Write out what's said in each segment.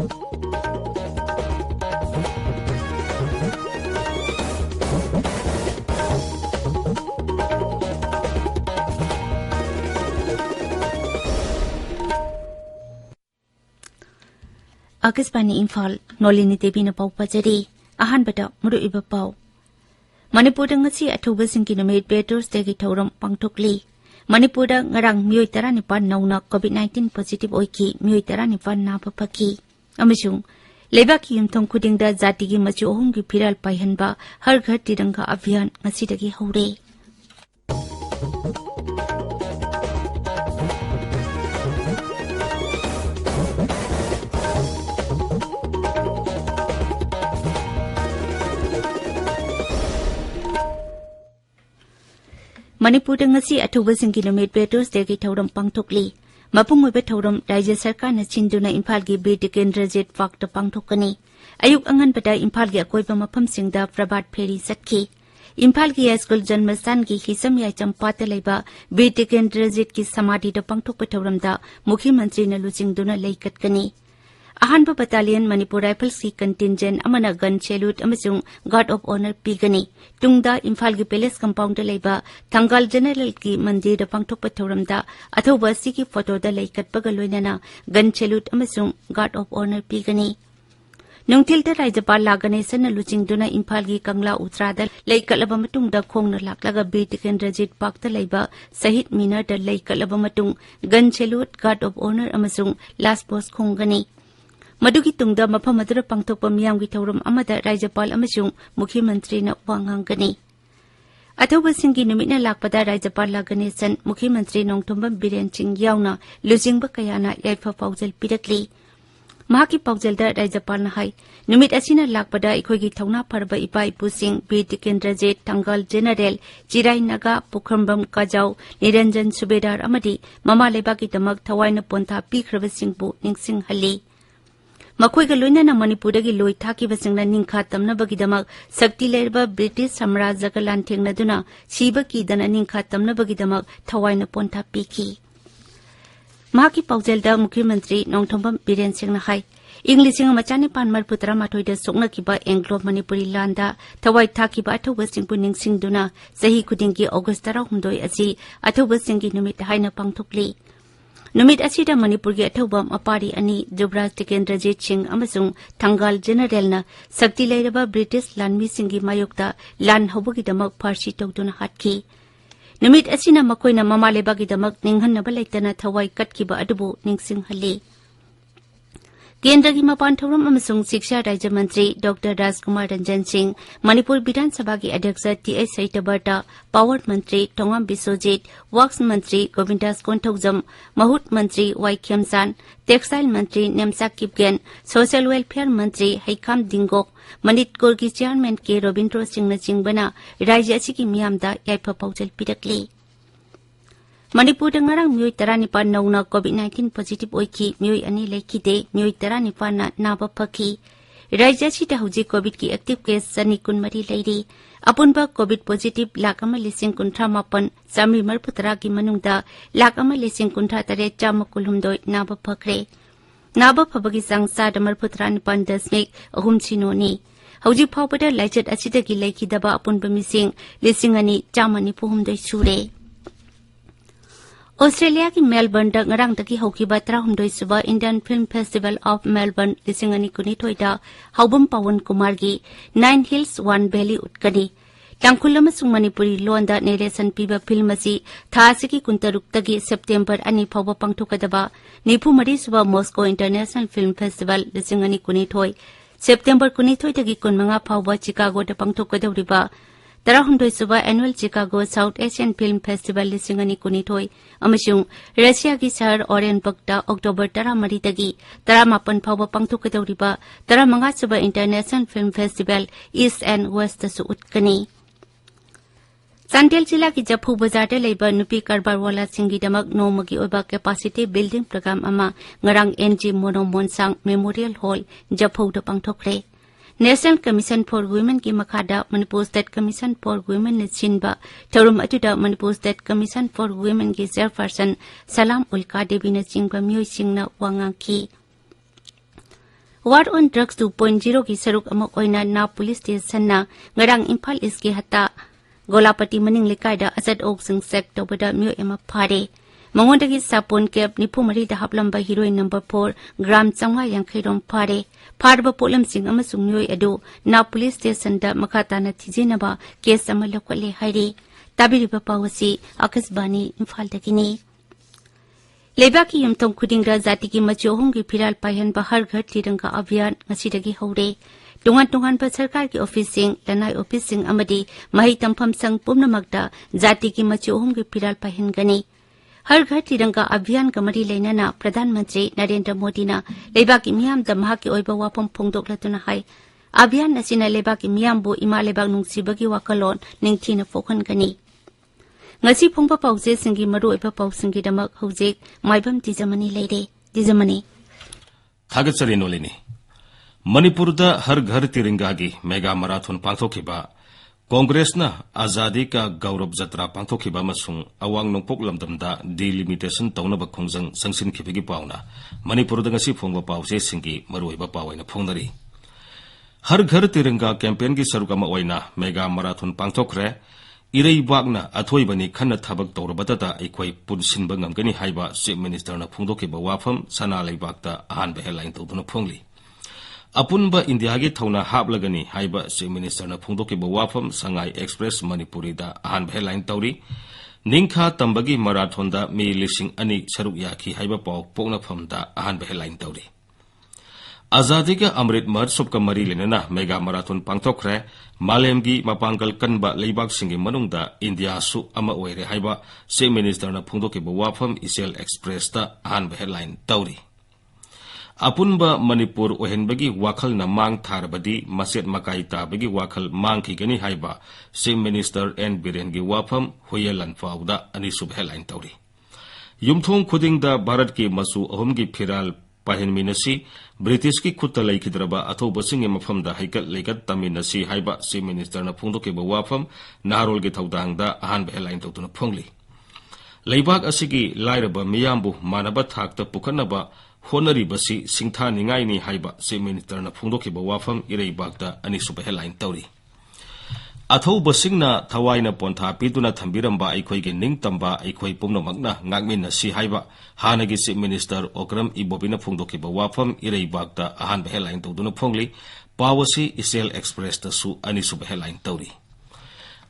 Akasbani Imphal Nolini Devi na pau pajari ahan bata muru iba pau Manipur ngasi October singki numit Beatles degi thauram pangthokli Manipur ngarang mioi 19 nauna COVID-19 positive oiki mioi 19 na papaki amasung lebaki yumthong khudingda jatigi machu ohumgi phiral paihanba har ghar tiranga abhiyan ngasi dagi hore Manipur ngasi October singki numit Beatles degi thauram pangthokli mapung oiba thauram Rajya Sarkar na chinduna Imphal gi Bid Kendrajet Fakta pangthokani ayuk angan bada Imphal gi akoiba mafam singda Prabhat Pheri satki Imphal gi school janmastan gi hisam yai champata leiba Bid Kendrajet ki samadhi da pangthokpa thauram da Mukhi Mantri na luchingduna leikatkani Ahanba Battalion Manipur Rifles ki contingent amana gun salute amasung guard of honor pigani tungda Imphal gi palace compound da leiba Thangal General ki mandir da pangthokpa thauram da athoba si ki photo da leikatpaga loinana gun salute amasung guard of honor pigani Nungthil da Rajapal Laganesen na luchingduna Imphal gi Kangla Utra da leikatlaba matung da khongna laklaga Bid Kendrajet Park da leiba Sahid Minar da leikatlaba matung gun salute guard of honor amasung last post khonggani Madugi tungda mafam adura pangthokpa miyamgi thauram amada Rajapal amasung Mukhi Mantri na wanghangani Athoba singgi numitna lakpada Rajapal Laganesen Mukhi Mantri Nongthombam Biren Singh yauna lujingba kayana yaifa paujal pirakli Mahaki paujalda Rajapal na hai numit asina lakpada ikhoigi thauna pharba ipa ipusing Bid Kendrajet Thangal General Chirai Naga Pukhambam Kajau Niranjan Subedar amadi mama lebaki damak thawaina pontha pikhraba singbu ningsing hali Makoiga loinana Manipurdagi loi thakiba singna ningkha tamnabagidamak sakti lerba British Samrajaga lanthengna siba kidana ningkha tamnabagidamak thawaina pontha piki Mahaki paujelda Mukhi Mantri Nongthombam Biren Singh na hai English machani panmar putra mathoida sokna kiba Anglo Manipuri landa thawai thakiba athoba singpu ningsingduna sahi khudingki August 12 asi athoba singgi numit haina pangthokli Numit asida Manipur gi athoba mapari ani Jubraj Kendrajet Singh amasung Thangal General na sakti leiraba British lanmi singgi mayokta lan hobogi damak farsi tawduna hatki Numit asina makoina mama lebagi damak ninghanna balaitana thawai katkiba adubu ningsing hali Kendragi mapan thoram amasung Shiksha Rajya Mantri Dr. Rajkumar Ranjan Singh Manipur Bidhan Sabha gi Adhyaksha T.S. Saitabarta Power Mantri Tongam Biswajit Works Mantri Govindas Konthokjam Mahut Mantri Y. Khemsan Textile Mantri Nemsak Kipgen Social Welfare Mantri Haikam Dingok Manipur gi Chairman K. Robindro Singh na chingbana Rajya asigi miyamda yaifa paujal pirakli Manipur ngarang mioi 19 nauna COVID-19 positive oiki mioi ani lekide mioi 19 na naba phaki Rajya sida huji COVID ki active case sani kunmari leiri apunba COVID positive lakama lising kuntra mapan sami marputra ki manungda lakama lising kuntra tare chama kulhumdoi naba phakre naba phabagi sangsa damar putra nipan dasmik ahum chinoni hauji phawpada laichat asida ki lekidaba apunba mising lising ani chamani puhumdoi sure Australia ki Melbourne da ngarang taki haukiba 13 suba Indian Film Festival of Melbourne lisingani kuni thoida haubam Pawan Kumar gi 9 Hills One Valley utkani tangkhulama sung Manipuri londa narration piba film asi thasiki kuntaruk tagi September ani phawba pangthokadaba nipu mari suba Moscow International Film Festival lisingani kuni thoi September kuni thoi tagi kunmanga phawba Chicago da pangthokadawriba 13 suba annual Chicago South Asian Film Festival lisingani kuni thoi amasung Russia gi sahar Orenburg da October 13 tagi 18 phawba pangthokadawriba 15 suba International Film Festival East and West su utkani Santel Jilla ki Japhu Bazar da leiba nupi karbarwala singgi damak nomagi oiba capacity building program ama ngarang NG Monomonsang Memorial Hall Japhu da pangthokre National Commission for Women ki makhada Manipur State Commission for Women ni chinba thorum atuda Manipur State Commission for Women ki chairperson Salam Ulka Devi na chingba mioi singna wangaki War on Drugs 2.0 की सरुक अमुक ओइना ना police station ना ngarang Imphal East की हता गोलापति मनिंग लेकायदा Asad okay सिंग सेक तोबदा म्यो एमा फारे मंगोंदगी सापोन cap निफुमरी दा हपलंबा हीरोइन नंबर 4 ग्राम चंगा यांखैरोम फारे फारबा पोलम सिंग अमसुंग म्यो एदो ना पुलिस स्टेशन दा मखाताना थिजिनबा केस अमा लखले हाइरे ताबिरिबा पावसी आकाशवाणी इम्फाल दगिनी लेबा की यमतों खुदिंगरा जाति की मचोहों की फिराल पायन हर घर तिरंगा अभियान ngasiदगी हौरे टोंगान टोंगान पर सरकार की ऑफिसिंग लनाई ऑफिसिंग अमदी मही तंफम संग पुनमगदा जाति की मचोहों की फिराल पायन गनी हर घर तिरंगा अभियान कमरी लेना प्रधानमंत्री नरेंद्र मोदी ना लेबा की मियाम दमहा की ओइबा वापम फोंगदोकलतुना हाय अभियान नसिना लेबा की मियाम बो इमा लेबा नुंगसिबगी वाकलोन निंगथिना फोखन Ghani ngasi phongba pause singi maru oiba pau singi damak hojek maibam Dwijamani leire Dwijamani thagatsari Nolini Manipurda har ghar tiringa gi mega marathon pangthokiba Congress na azadi ka gaurav jatra pangthokiba masung awang nongpok lamdamda delimitation taunaba khongjang sangsin khibigi pauna Manipurda ngasi phongba pause singi maru oiba pawaina phongnari har ghar tiringa campaign gi sarugama oina mega marathon pangthokre Irei Wagna Athoibani Kana Tabak Torabata, Equi Pudsin Bangangani Haiba, Chief Minister na Pundoki Bawafam, Sana Laibakta, Han Beheline Totuna Pongli. Apunba Indiagi Tona Hablagani, Haiba, Chief Minister na Pundoki Bawafam, Sangai Express Manipuri da Han Beheline Tauri, Ninka Tambagi Marathonda, Me Lishing Ani Saruyaki, Haiba Pau, Ponapam da Han Beheline Tauri. Azadiga Amrit Marsupka Marilena Mega Marathon Pangtokre, Malemgi Mapangal Kanba Leibak Singi Manungda, India Su Ama Oire Haiba, Chief Minister na Pundoki Bawafam, Isiel Express da Han Beheline Tauri. Apunba Manipur Ohenbagi Wakal na Mang Tarbadi, Maset Makaita Bagi Wakal Mang Kigani Haiba, Chief Minister N. Birengi Wapam, Huyelan Fauda, Anisu Beheline Tauri. Yumthong Kuding da Bharat ki Masu Ahumgi Piral Pahin Minasi, British ki Kutta Laikidraba, Ato Basing Mafam da Haikat Laikat Taminasi, Haiba, Chief Minister na Pundoki Bawafam, Narol Gitaudang da Han Beheline Totuna Pongli. Laibak Asigi, Lairaba, Miyambu, Manaba Takta Pukanaba, Honari Basi, Singta Ningai ni Haiba, Chief Minister na Pundoki Bawafam, Irei Bagda, Anisu Beheline Tauri. Ato Basing na Tawaina Ponta Piduna Tambiramba, Equigi Ning Tamba, Equi Pumnamagna, Ngagmin na si Haiba, Hanagi Chief Minister Okram Ibobina Pundoki Bawafam, Irei Bagda, Han Beheline Totuna Pongli, Pawasi, Isiel Express da Su, Anisu Beheline Tauri.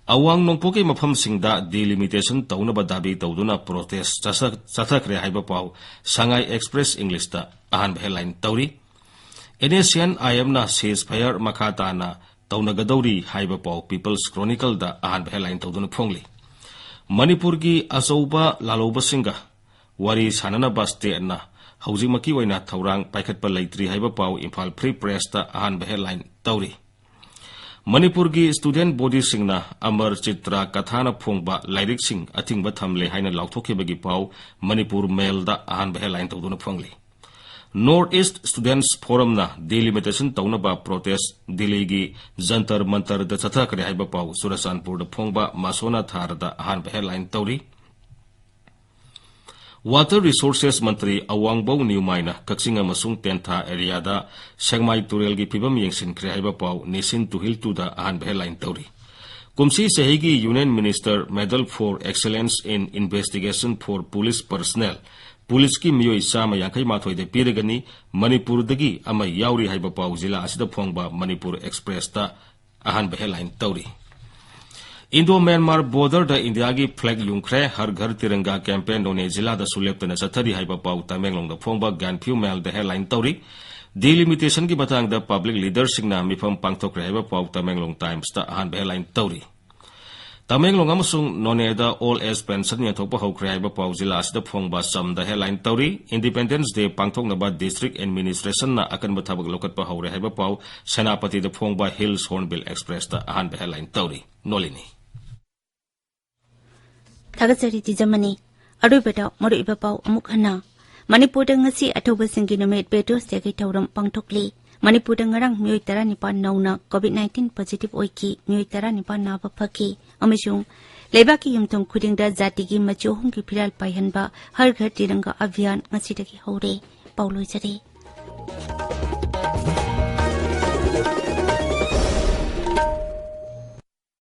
Awang nongpoki mafam singda delimitation taunaba dabi tauduna protest sathakre haiba pau Shanghai Express English da ahan Beheline Tauri. Indonesian ayamna ceasefire makata na taunagadori haiba pau People's Chronicle da ahan Beheline tauduna phongli. Manipur gi asauba laloba singa wari sanana baste na haujimaki waina thaurang paikhatpa leitri haiba pau Imphal Free Press da ahan Beheline Tauri. Manipur gi student body singna Amar Chitra Kathana Phongba Lyric Sing Ating Bathamle Haina Lauthoki Bagi Pau Manipur Mail da ahan Beheline Toduna Phongli. Northeast Students Forum na delimitation taunaba protest Diligi Jantar Mantar da Chathakre Haiba Pau Surasanpur da Phongba Masona Thar da ahan Beheline Tauri. Water Resources Mantri Awangbo Newmaina Kaksinga Masung Tenta area da Sangmai Turel gi Pibam Yengsin Krehaiba Pau Nisin Tuhil to da ahan Beheline Tauri. Kumsi Sehigi Union Minister Medal for Excellence in Investigation for Police Personnel. Police ki Mio Isama Yankai Matoi de Pirigani Manipur dagi ama Yauri Haiba Pau Zila Asida Phongba Manipur Express da ahan Beheline Tauri. Indo-Myanmar border da India gi flag lungkre har ghar tiranga campaign one zila da sulep na sathari haiba pau Tamenglong da phongba Ganphu Mail da headline tauri delimitation gi batang da public leaders singna mifam pangthokre haiba pau Tamenglong Times da ahan headline tauri. Tamenglong amasung none da all age pension ya thokpa hokre haiba pau zila asda phongba sam da headline tauri Independence Day pangthok na ba district administration na akan bathabak lokat pa hore haiba pau Senapati da phongba Hills Hornbill Express da ahan headline tauri. Nolini Thagatsari Dwijamani Arubeda Moruiba Pau Amukhana Manipur ngasi Athoba Singi Numet Betos Tegi Tauram Pangthokli Manipur ngarang Myoi Tara Nipan Nauna COVID-19 positive oiki Myoi Tara Nipan Naba Phaki Amishung Lebaki Yumthong Khudingda Zatigi Machohung ki Phiral Paihanba Har Ghar Tiranga Abhiyan ngasi dagi hore Pauloi Jare